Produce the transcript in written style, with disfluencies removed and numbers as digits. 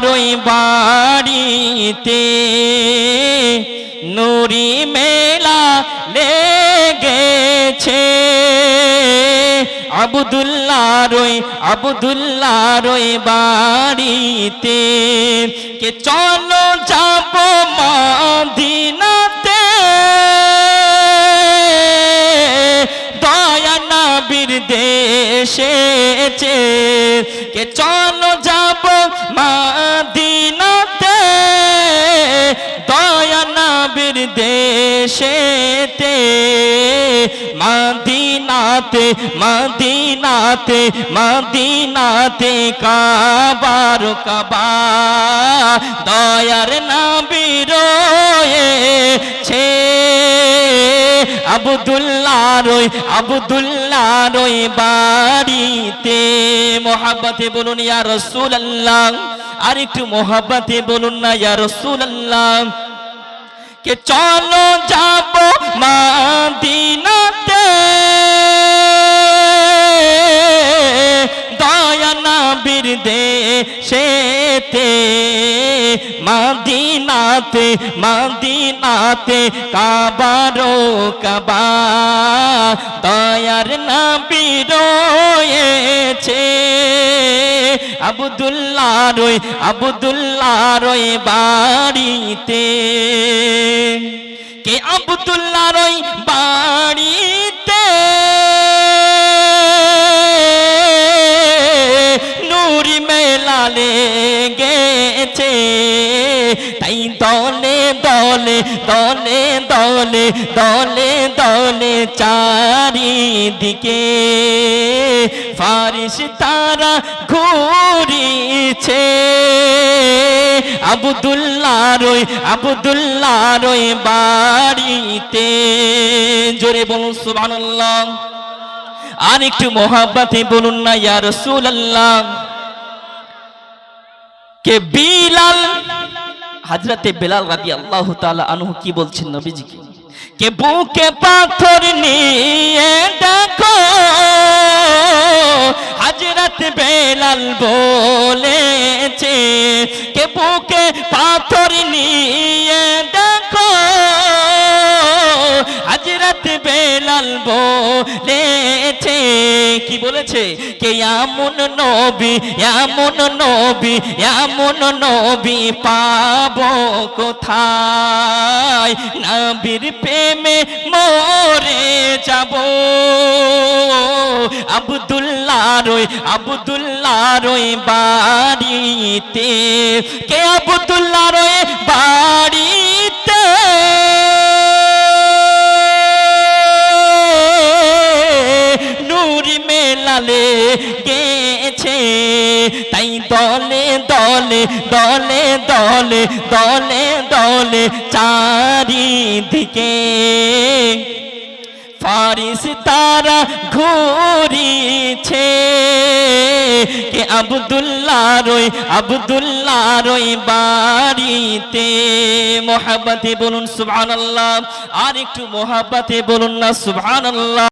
আবদুল্লাহর ওই বাড়িতে নুরি মেলা লেগেছে। আবদুল্লাহর ওই বাড়িতে কে চলো যাব মদিনাতে, দয়া নবীর দেশেতে। কে চলো যাব মদিনাতে, দয়া নবীর দেশেতে। মদিনাতে কাবার কাবা দয়ার নবী রয়েছে। আবদুল্লাহর ওই বাড়িতে মোহাব্বতে বলুন ইয়া রাসূলুল্লাহ, আর একটু মোহাব্বতে বলুন না ইয়া রাসূলুল্লাহ। কে চলো যাব মদিনাতে, দয়া নবীর দেশেতে। মদিনাতে কাবারো কাবা দয়ার নবী রয়েছে। আবদুল্লাহর ওই বাড়িতে কে আবদুল্লাহর ওই বাড়িতে নুরি মেলা লেগেছে। তাই দলে চারিদিকে ফারিস্তারা ঘুরিছে। আবদুল্লাহর ওই বাড়িতে জোরে বলুন সুবহানাল্লাহ, আর একটু মোহাব্বতে বলুন না ইয়া রাসূলুল্লাহ। কে বিলাল, হযরতে বিলাল রাদিয়াল্লাহু তাআলা আনহু কি বলছেন নবীজিকে? কে বুকে পাথর নিয়ে দেখো, হযরত বিলাল বলেছে। কে বুকে পাথর নিয়ে দেখো, হযরত বিলাল বলেছে। কি বলেছে? কে এমন নবী পাবো কোথায়, নবীর প্রেমে মরে যাব। আবদুল্লাহর ওই বাড়িতে কে আবদুল্লাহর ওই বাড়িতে নুরি মেলা লেগেছে। তাই দলে চারিদিকে ফারিস্তারা ঘুরিছে। কে আবদুল্লাহর ওই বাড়িতে মোহাব্বতে বলুন সুবহানাল্লাহ, আর একটু মোহাব্বতে বলুন না সুবহানাল্লাহ।